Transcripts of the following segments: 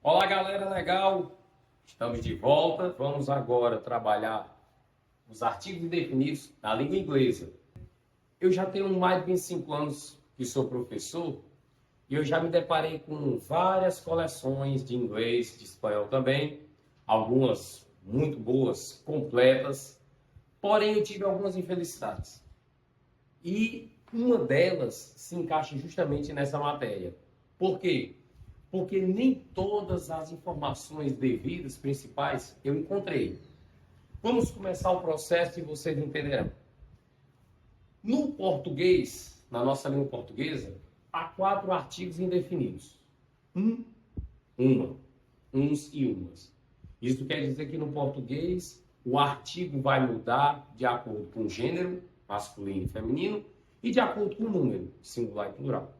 Olá, galera legal! Estamos de volta. Vamos agora trabalhar os artigos indefinidos na língua inglesa. Eu já tenho mais de 25 anos que sou professor e eu já me deparei com várias coleções de inglês, de espanhol também, algumas muito boas, completas, porém eu tive algumas infelicidades. E uma delas se encaixa justamente nessa matéria. Por quê? Porque nem todas as informações devidas, principais, eu encontrei. Vamos começar o processo e vocês entenderão. No português, na nossa língua portuguesa, há 4 artigos indefinidos. Uma, uns e umas. Isso quer dizer que no português o artigo vai mudar de acordo com o gênero, masculino e feminino, e de acordo com o número, singular e plural.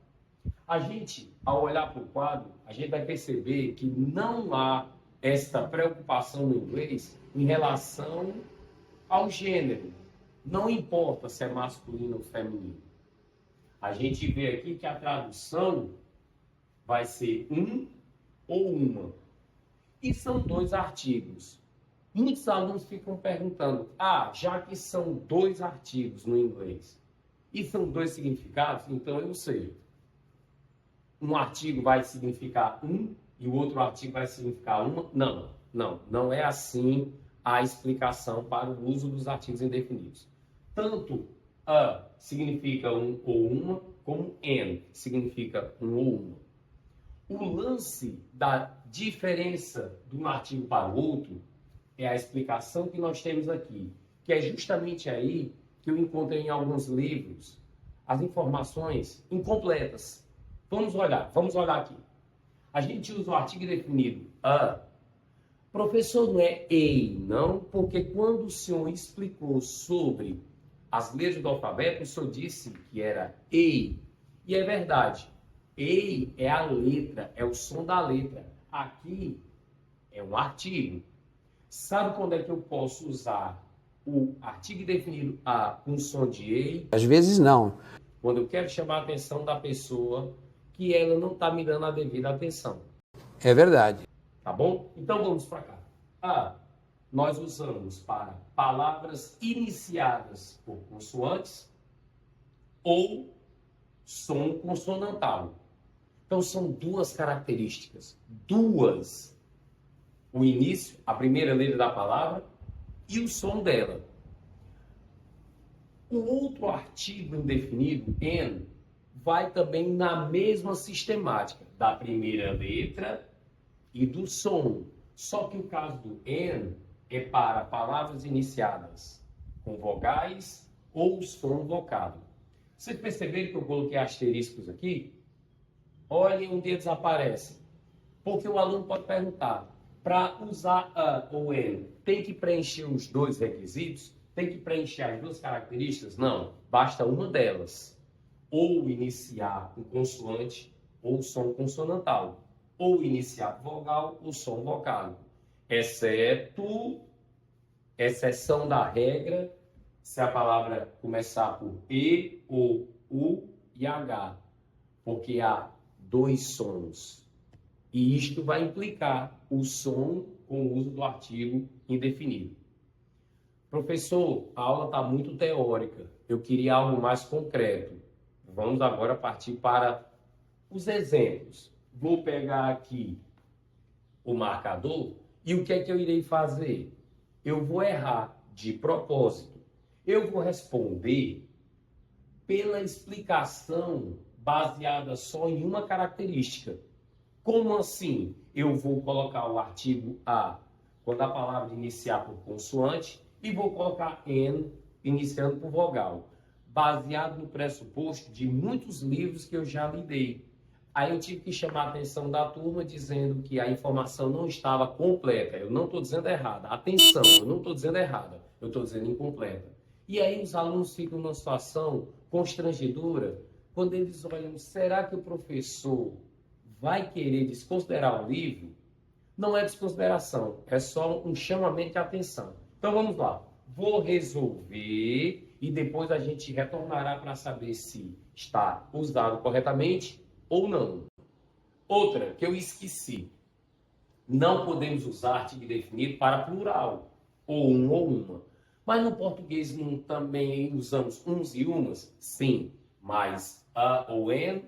A gente, ao olhar para o quadro, a gente vai perceber que não há esta preocupação no inglês em relação ao gênero. Não importa se é masculino ou feminino. A gente vê aqui que a tradução vai ser um ou uma. E são 2 artigos. Muitos alunos ficam perguntando, já que são 2 artigos no inglês e são 2 significados, então eu sei. Um artigo vai significar um e o outro artigo vai significar uma? Não é assim a explicação para o uso dos artigos indefinidos. Tanto a significa um ou uma, como an significa um ou uma. O lance da diferença de um artigo para o outro é a explicação que nós temos aqui, que é justamente aí que eu encontrei em alguns livros as informações incompletas. Vamos olhar aqui. A gente usa o artigo definido a. Professor, não é ei, não, porque quando o senhor explicou sobre as letras do alfabeto, o senhor disse que era ei. E é verdade. Ei é a letra, é o som da letra. Aqui é um artigo. Sabe quando é que eu posso usar o artigo definido a com som de ei? Às vezes não. Quando eu quero chamar a atenção da pessoa que ela não está me dando a devida atenção. É verdade. Tá bom? Então vamos para cá. Nós usamos para palavras iniciadas por consoantes ou som consonantal. Então são 2 características. 2. O início, a primeira letra da palavra e o som dela. O outro artigo indefinido, an, vai também na mesma sistemática da primeira letra e do som. Só que o caso do an é para palavras iniciadas com vogais ou som vocado. Vocês perceberam que eu coloquei asteriscos aqui? Olhem onde eles aparecem. Porque o aluno pode perguntar, para usar a ou an, tem que preencher os 2 requisitos? Tem que preencher as 2 características? Não, basta uma delas. Ou iniciar com consoante ou som consonantal. Ou iniciar com vogal ou som vocálico. Exceção da regra, se a palavra começar por E, ou U e H. Porque há 2 sons. E isto vai implicar o som com o uso do artigo indefinido. Professor, a aula está muito teórica. Eu queria algo mais concreto. Vamos agora partir para os exemplos. Vou pegar aqui o marcador e o que é que eu irei fazer? Eu vou errar de propósito. Eu vou responder pela explicação baseada só em uma característica. Como assim? Eu vou colocar o artigo a quando a palavra iniciar por consoante e vou colocar an iniciando por vogal, baseado no pressuposto de muitos livros que eu já lidei. Aí eu tive que chamar a atenção da turma dizendo que a informação não estava completa. Eu não estou dizendo errada. Atenção, eu não estou dizendo errada. Eu estou dizendo incompleta. E aí os alunos ficam numa situação constrangedora quando eles olham, será que o professor vai querer desconsiderar o livro? Não é desconsideração, é só um chamamento de atenção. Então vamos lá. Vou resolver e depois a gente retornará para saber se está usado corretamente ou não. Outra que eu esqueci. Não podemos usar artigo indefinido para plural, ou um ou uma. Mas no português também usamos uns e umas? Sim, mas a ou an,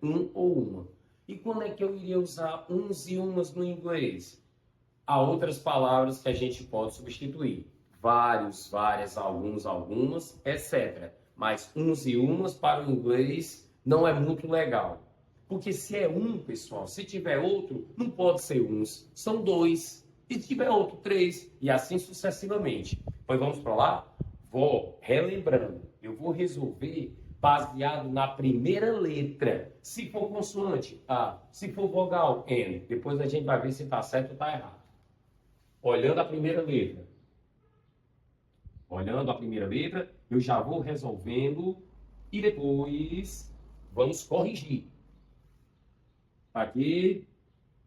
um ou uma. E quando é que eu iria usar uns e umas no inglês? Há outras palavras que a gente pode substituir. Vários, várias, alguns, algumas, etc. Mas uns e umas para o inglês não é muito legal. Porque se é um, pessoal, se tiver outro, não pode ser uns, são dois. E se tiver outro, três. E assim sucessivamente. Pois vamos para lá? Vou relembrando. Eu vou resolver baseado na primeira letra. Se for consoante, A. Se for vogal, N. Depois a gente vai ver se está certo ou está errado. Olhando a primeira letra. Olhando a primeira letra, eu já vou resolvendo e depois vamos corrigir. Aqui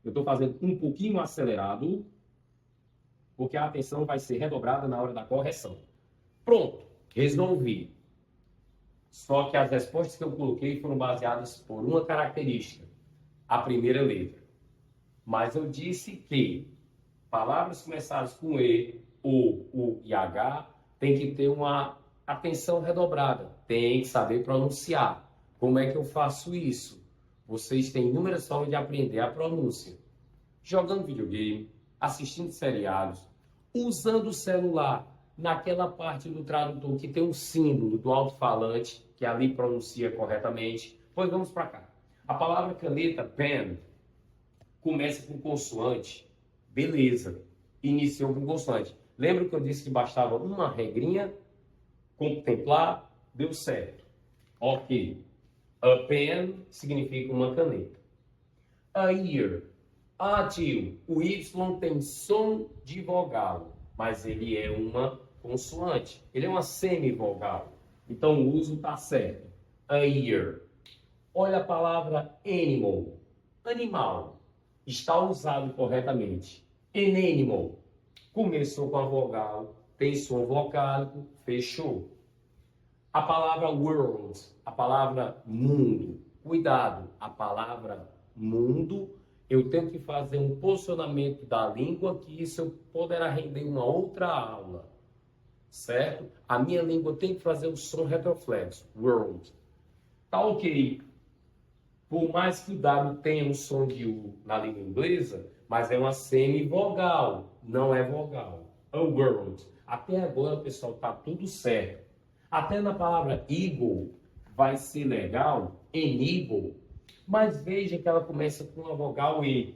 eu estou fazendo um pouquinho acelerado, porque a atenção vai ser redobrada na hora da correção. Pronto, resolvi. Só que as respostas que eu coloquei foram baseadas por uma característica, a primeira letra. Mas eu disse que palavras começadas com E, O, U e H tem que ter uma atenção redobrada, tem que saber pronunciar. Como é que eu faço isso? Vocês têm inúmeras formas de aprender a pronúncia. Jogando videogame, assistindo seriados, usando o celular naquela parte do tradutor que tem um símbolo do alto-falante, que ali pronuncia corretamente. Pois vamos para cá. A palavra caneta, pen, começa com consoante. Beleza, iniciou com consoante. Lembra que eu disse que bastava uma regrinha? Contemplar, deu certo. Ok. A pen significa uma caneta. A ear. Ah, tio, o Y tem som de vogal, mas ele é uma consoante. Ele é uma semivogal. Então o uso está certo. A ear. Olha a palavra animal. Animal. Está usado corretamente. An animal. Começou com a vogal, tem som vocálico, fechou. A palavra world, a palavra mundo. Cuidado, a palavra mundo, eu tenho que fazer um posicionamento da língua, que isso poderá render uma outra aula, certo? A minha língua tem que fazer o som retroflexo, world. Tá ok. Por mais que o W tenha um som de U na língua inglesa, mas é uma semivogal, não é vogal. A world. Até agora, pessoal, tá tudo certo. Até na palavra eagle vai ser legal, an eagle, mas veja que ela começa com a vogal E.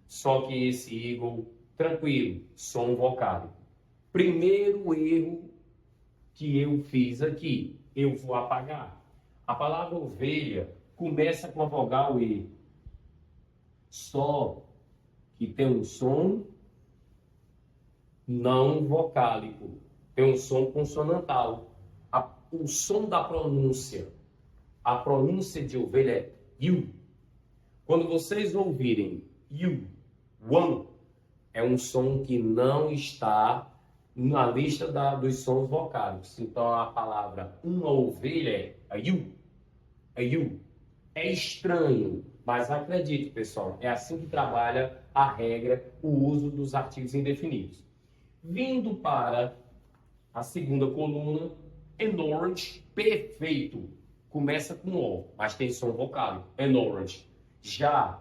Só que esse eagle, tranquilo, som vocálico. Primeiro erro que eu fiz aqui, eu vou apagar. A palavra ovelha começa com a vogal E. Só que tem um som não vocálico, tem um som consonantal. O som da pronúncia, a pronúncia de ovelha é you. Quando vocês ouvirem you, one, é um som que não está na lista dos sons vocálicos. Então a palavra uma ovelha é a you, a you. É estranho, mas acredite, pessoal, é assim que trabalha a regra, o uso dos artigos indefinidos. Vindo para a segunda coluna, an orange, perfeito. Começa com O, mas tem som vocálico. An orange. Já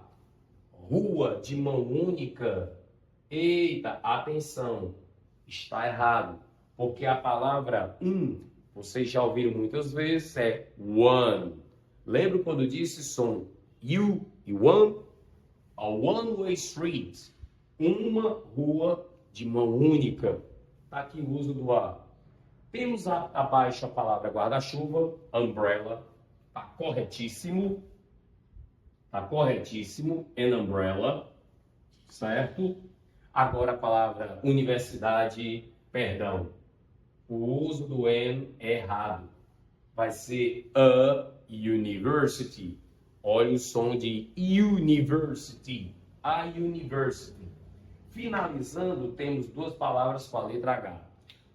rua de mão única, eita, atenção, está errado. Porque a palavra vocês já ouviram muitas vezes, é one. Lembra quando eu disse som you e one? A one-way street. Uma rua de mão única. Está aqui o uso do A. Temos abaixo a palavra guarda-chuva, umbrella. Está corretíssimo. Está corretíssimo. An umbrella. Certo? Agora a palavra universidade, perdão. O uso do N é errado. Vai ser a university. Olha o som de university. A university. Finalizando, temos duas palavras com a letra H.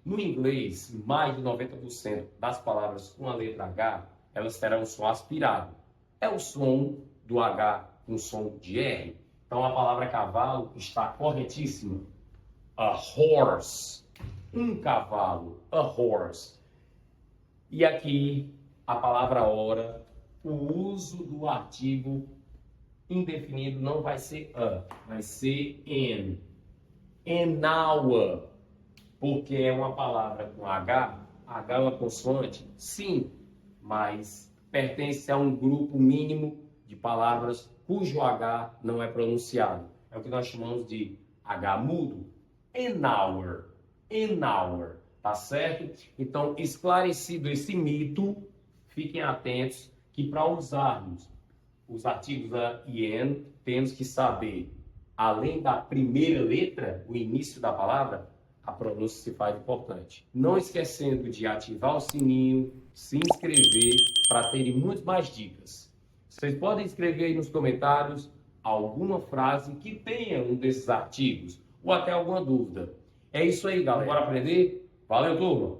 No inglês, mais de 90% das palavras com a letra H, elas terão um som aspirado. É o som do H com som de R. Então a palavra cavalo está corretíssima. A horse. Um cavalo. A horse. E aqui a palavra hora, o uso do artigo indefinido não vai ser a, vai ser an. An hour. Porque é uma palavra com H. H é uma consoante? Sim, mas pertence a um grupo mínimo de palavras cujo H não é pronunciado. É o que nós chamamos de H mudo. An hour. An hour. Tá certo? Então, esclarecido esse mito, fiquem atentos que para usarmos os artigos a e an, temos que saber, além da primeira letra, o início da palavra, a pronúncia se faz importante. Não esquecendo de ativar o sininho, se inscrever para terem muito mais dicas. Vocês podem escrever aí nos comentários alguma frase que tenha um desses artigos ou até alguma dúvida. É isso aí, galera. Bora aprender? Valeu, turma!